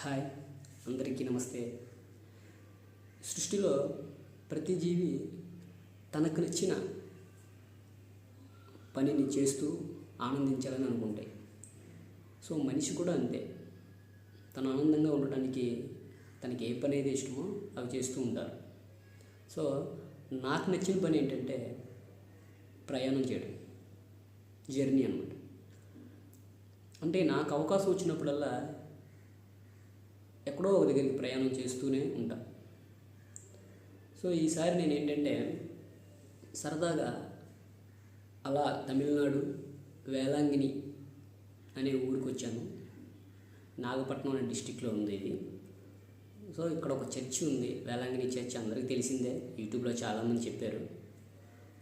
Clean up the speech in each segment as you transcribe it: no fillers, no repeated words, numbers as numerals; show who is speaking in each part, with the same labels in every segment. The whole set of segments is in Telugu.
Speaker 1: హాయ్, అందరికీ నమస్తే. సృష్టిలో ప్రతి జీవి తనకు నచ్చిన పనిని చేస్తూ ఆనందించాలని అనుకుంటాయి. సో మనిషి కూడా అంతే. తను ఆనందంగా ఉండటానికి తనకి ఏ పని అయితే ఇష్టమో అవి చేస్తూ ఉంటారు. సో నాకు నచ్చిన పని ఏంటంటే ప్రయాణం చేయడం, జర్నీ అన్నమాట. అంటే నాకు అవకాశం వచ్చినప్పుడల్లా ఎక్కడో ఒక దగ్గరికి ప్రయాణం చేస్తూనే ఉంటా. సో ఈసారి నేను ఏంటంటే సరదాగా అలా తమిళనాడు వేలాంగిణి అనే ఊరికి వచ్చాను. నాగపట్నం అనే డిస్టిక్లో ఉంది ఇది. సో ఇక్కడ ఒక చర్చి ఉంది, వేలాంగిణి చర్చ్, అందరికీ తెలిసిందే, యూట్యూబ్లో చాలామంది చెప్పారు.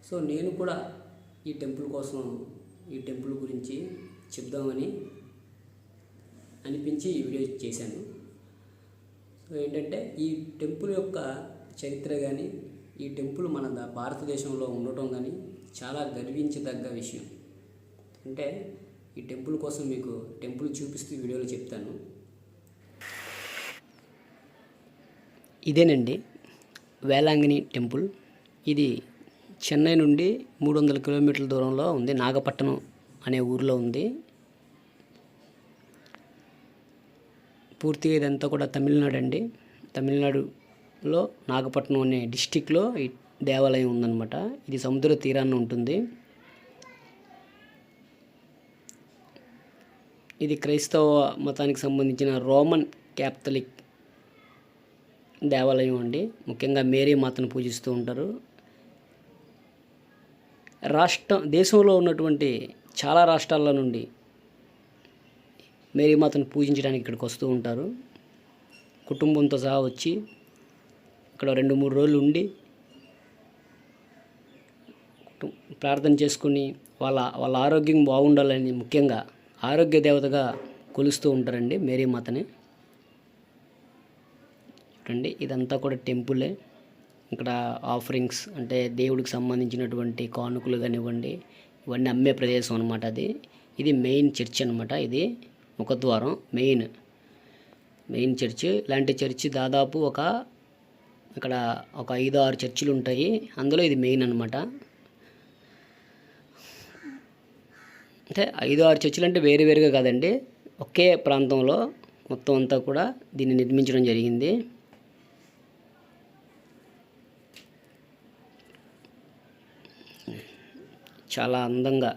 Speaker 1: సో నేను కూడా ఈ టెంపుల్ గురించి చెప్దామని అనిపించి ఈ వీడియో చేశాను. సో ఏంటంటే ఈ టెంపుల్ యొక్క చరిత్ర కానీ, ఈ టెంపుల్ మన భారతదేశంలో ఉండటం కానీ చాలా గర్వించదగ్గ విషయం. అంటే ఈ టెంపుల్ కోసం మీకు టెంపుల్ చూపిస్తూ వీడియోలో చెప్తాను. ఇదేనండి వేలాంగిణి టెంపుల్. ఇది చెన్నై నుండి 300 కిలోమీటర్ల దూరంలో ఉంది, నాగపట్నం అనే ఊరిలో ఉంది. పూర్తిగా ఇదంతా కూడా తమిళనాడు అండి. తమిళనాడులో నాగపట్నం అనే డిస్టిక్లో ఈ దేవాలయం ఉందన్నమాట. ఇది సముద్ర తీరాన్ని ఉంటుంది. ఇది క్రైస్తవ మతానికి సంబంధించిన రోమన్ క్యాథలిక్ దేవాలయం అండి. ముఖ్యంగా మేరీ మాతను పూజిస్తూ ఉంటారు. దేశంలో ఉన్నటువంటి చాలా రాష్ట్రాల నుండి మేరీ మాతను పూజించడానికి ఇక్కడికి వస్తూ ఉంటారు. కుటుంబంతో సహా వచ్చి ఇక్కడ 2-3 రోజులు ఉండి ప్రార్థన చేసుకుని వాళ్ళ ఆరోగ్యం బాగుండాలని ముఖ్యంగా ఆరోగ్య దేవతగా కొలుస్తూ ఉంటారండి మేరీ మాతని. చూడండి, ఇదంతా కూడా టెంపులే. ఇక్కడ ఆఫరింగ్స్ అంటే దేవుడికి సంబంధించినటువంటి కానుకలు కానివ్వండి, ఇవన్నీ అమ్మే ప్రదేశం అనమాట. ఇది మెయిన్ చర్చ్ అనమాట. ఇది ముఖద్వారం, మెయిన్ చర్చ్. ఇలాంటి చర్చి దాదాపు ఇక్కడ ఒక 5-6 చర్చిలు ఉంటాయి. అందులో ఇది మెయిన్ అనమాట. అంటే 5-6 చర్చిలు అంటే వేరుగా కాదండి, ఒకే ప్రాంతంలో మొత్తం అంతా కూడా దీన్ని నిర్మించడం జరిగింది. చాలా అందంగా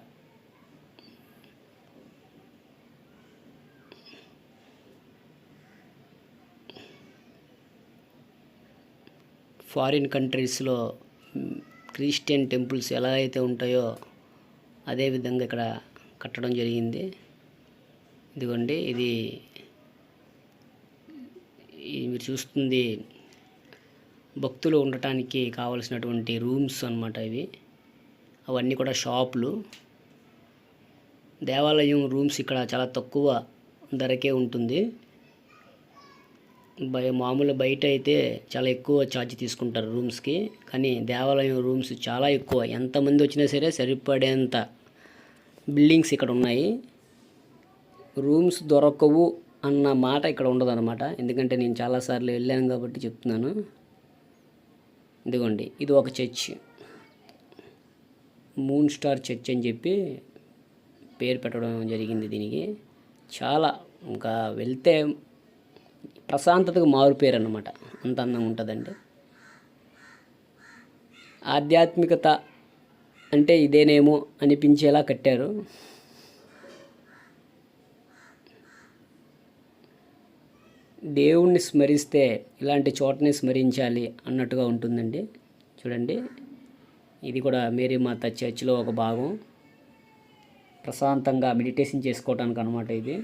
Speaker 1: ఫారిన్ కంట్రీస్లో క్రిస్టియన్ టెంపుల్స్ ఎలా అయితే ఉంటాయో అదే విధంగా ఇక్కడ కట్టడం జరిగింది. ఇదిగోండి, ఇది మీరు చూస్తుంది భక్తులు ఉండటానికి కావలసినటువంటి రూమ్స్ అన్నమాట. అవన్నీ కూడా షాపులు. దేవాలయం రూమ్స్ ఇక్కడ చాలా తక్కువ ధరకే ఉంటుంది. మామూలు బయట అయితే చాలా ఎక్కువ ఛార్జ్ తీసుకుంటారు రూమ్స్కి, కానీ దేవాలయం రూమ్స్ చాలా ఎక్కువ. ఎంతమంది వచ్చినా సరే సరిపడేంత బిల్డింగ్స్ ఇక్కడ ఉన్నాయి. రూమ్స్ దొరకవు అన్న మాట ఇక్కడ ఉండదు అనమాట. ఎందుకంటే నేను చాలాసార్లు వెళ్ళాను కాబట్టి చెప్తున్నాను. ఇదిగోండి, ఇది ఒక చర్చ్, మూన్ స్టార్ చర్చ్ అని చెప్పి పేరు పెట్టడం జరిగింది దీనికి. చాలా ఇంకా వెళ్తే ప్రశాంతతకు మారుపేరు అన్నమాట. అంత అందంగా ఉంటుందండి. ఆధ్యాత్మికత అంటే ఇదేనేమో అనిపించేలా కట్టారు. దేవుణ్ణి స్మరిస్తే ఇలాంటి చోటని స్మరించాలి అన్నట్టుగా ఉంటుందండి. చూడండి, ఇది కూడా మేరీ మాత చర్చిలో ఒక భాగం. ప్రశాంతంగా మెడిటేషన్ చేసుకోవటానికి అనమాట ఇది.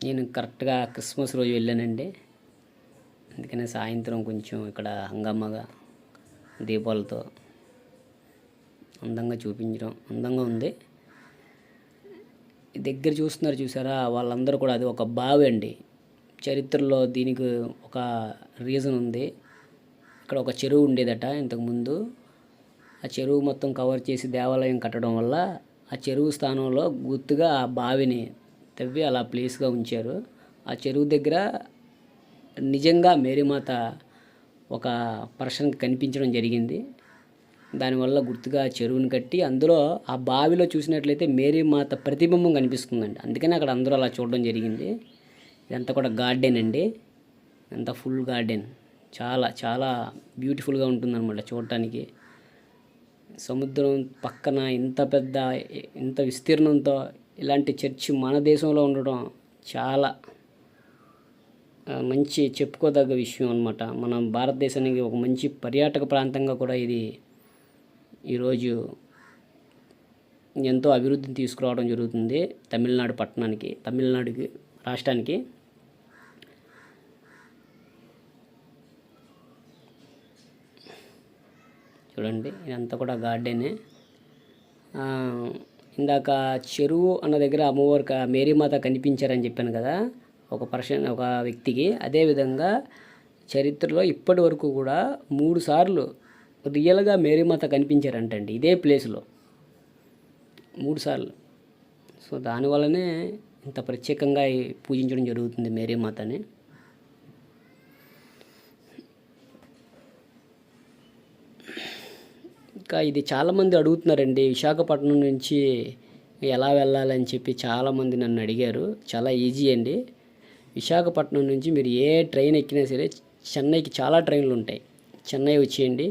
Speaker 1: నేను కరెక్ట్గా క్రిస్మస్ రోజు వెళ్ళానండి. అందుకనే సాయంత్రం కొంచెం ఇక్కడ హంగామాగా దీపాలతో అందంగా చూపించడం అందంగా ఉంది. దగ్గర చూసారా, వాళ్ళందరూ కూడా అది ఒక బావి అండి. చరిత్రలో దీనికి ఒక రీజన్ ఉంది. ఇక్కడ ఒక చెరువు ఉండేదట ఇంతకుముందు. ఆ చెరువు మొత్తం కవర్ చేసి దేవాలయం కట్టడం వల్ల ఆ చెరువు స్థానంలో గుర్తుగా ఆ బావిని తవ్వి అలా ప్లేస్గా ఉంచారు. ఆ చెరువు దగ్గర నిజంగా మేరీమాత ఒక పర్సన్కి కనిపించడం జరిగింది. దానివల్ల గుర్తుగా చెరువుని కట్టి అందులో ఆ బావిలో చూసినట్లయితే మేరీమాత ప్రతిబింబం కనిపిస్తుందండి. అందుకని అక్కడ అందరూ అలా చూడడం జరిగింది. ఇదంతా కూడా గార్డెన్ అండి, అంతా ఫుల్ గార్డెన్. చాలా చాలా బ్యూటిఫుల్గా ఉంటుందన్నమాట చూడటానికి. సముద్రం పక్కన ఇంత విస్తీర్ణంతో ఇలాంటి చర్చి మన దేశంలో ఉండడం చాలా మంచి చెప్పుకోదగ్గ విషయం అన్నమాట. మన భారతదేశానికి ఒక మంచి పర్యాటక ప్రాంతంగా కూడా ఇది ఈరోజు ఎంతో అభివృద్ధిని తీసుకురావడం జరుగుతుంది తమిళనాడుకి రాష్ట్రానికి. చూడండి, ఇదంతా కూడా గార్డెనే. ఇందాక చెరువు అన్న దగ్గర అమ్మవారు మేరీమాత కనిపించారని చెప్పాను కదా ఒక వ్యక్తికి. అదేవిధంగా చరిత్రలో ఇప్పటి వరకు కూడా 3 సార్లు రియల్గా మేరీమాత కనిపించారంటండి ఇదే ప్లేస్లో 3 సార్లు. సో దానివల్లనే ఇంత ప్రత్యేకంగా పూజించడం జరుగుతుంది మేరీమాతని. ఇంకా ఇది చాలామంది అడుగుతున్నారండి, విశాఖపట్నం నుంచి ఎలా వెళ్ళాలని చెప్పి చాలామంది నన్ను అడిగారు. చాలా ఈజీ అండి. విశాఖపట్నం నుంచి మీరు ఏ ట్రైన్ ఎక్కినా సరే చెన్నైకి చాలా ట్రైన్లు ఉంటాయి. చెన్నై వచ్చేయండి.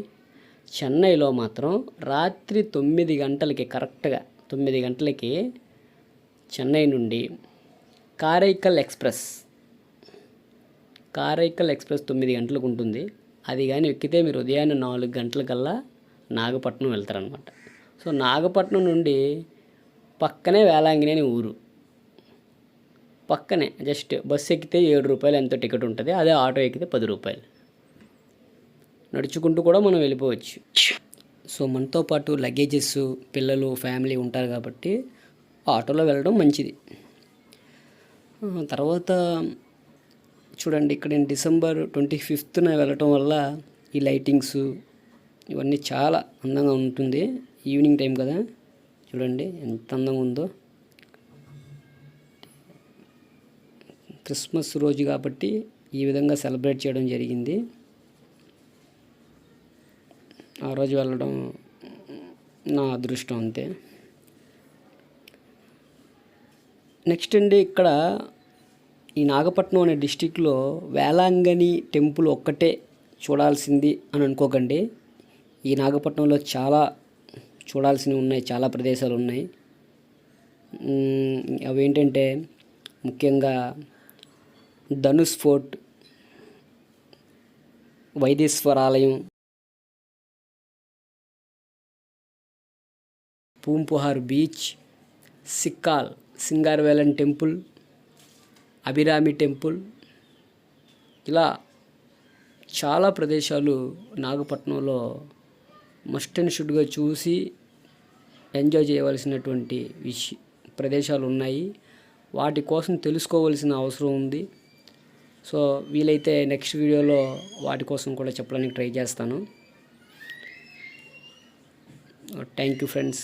Speaker 1: చెన్నైలో మాత్రం రాత్రి 9 గంటలకి, కరెక్ట్గా 9 గంటలకి చెన్నై నుండి కారైకల్ ఎక్స్ప్రెస్ 9 గంటలకు ఉంటుంది. అది కానీ ఎక్కితే మీరు ఉదయాన్నే 4 గంటలకల్లా నాగపట్నం వెళ్తారనమాట. సో నాగపట్నం నుండి పక్కనే వేలాంగిని అనే ఊరు, పక్కనే జస్ట్ బస్సు ఎక్కితే 7 రూపాయలు ఎంతో టికెట్ ఉంటుంది. అదే ఆటో ఎక్కితే 10 రూపాయలు. నడుచుకుంటూ కూడా మనం వెళ్ళిపోవచ్చు. సో మనతో పాటు లగేజెస్, పిల్లలు, ఫ్యామిలీ ఉంటారు కాబట్టి ఆటోలో వెళ్ళడం మంచిది. తర్వాత చూడండి, ఇక్కడ నేను డిసెంబర్ 25న వెళ్ళటం వల్ల ఈ లైటింగ్స్ ఇవన్నీ చాలా అందంగా ఉంటుంది. ఈవినింగ్ టైం కదా, చూడండి ఎంత అందంగా ఉందో. క్రిస్మస్ రోజు కాబట్టి ఈ విధంగా సెలబ్రేట్ చేయడం జరిగింది. ఆ రోజు వెళ్ళడం నా అదృష్టం అంతే. నెక్స్ట్ అండి, ఇక్కడ ఈ నాగపట్నం అనే డిస్టిక్లో వేలాంగణి టెంపుల్ ఒక్కటే చూడాల్సింది అని అనుకోకండి. ఈ నాగపట్నంలో చాలా చూడాల్సినవి ఉన్నాయి, చాలా ప్రదేశాలు ఉన్నాయి. అవేంటంటే ముఖ్యంగా ధనుష్ ఫోర్ట్, వైదేశ్వర ఆలయం, Poompuhar beach, Singaravelan temple, Abhirami temple, ఇలా చాలా ప్రదేశాలు నాగపట్నంలో మస్ట్ అండ్ షుడ్గా చూసి ఎంజాయ్ చేయవలసినటువంటి ప్రదేశాలు ఉన్నాయి. వాటి కోసం తెలుసుకోవాల్సిన అవసరం ఉంది. సో వీలైతే నెక్స్ట్ వీడియోలో వాటి కోసం కూడా చెప్పడానికి ట్రై చేస్తాను. Thank you friends.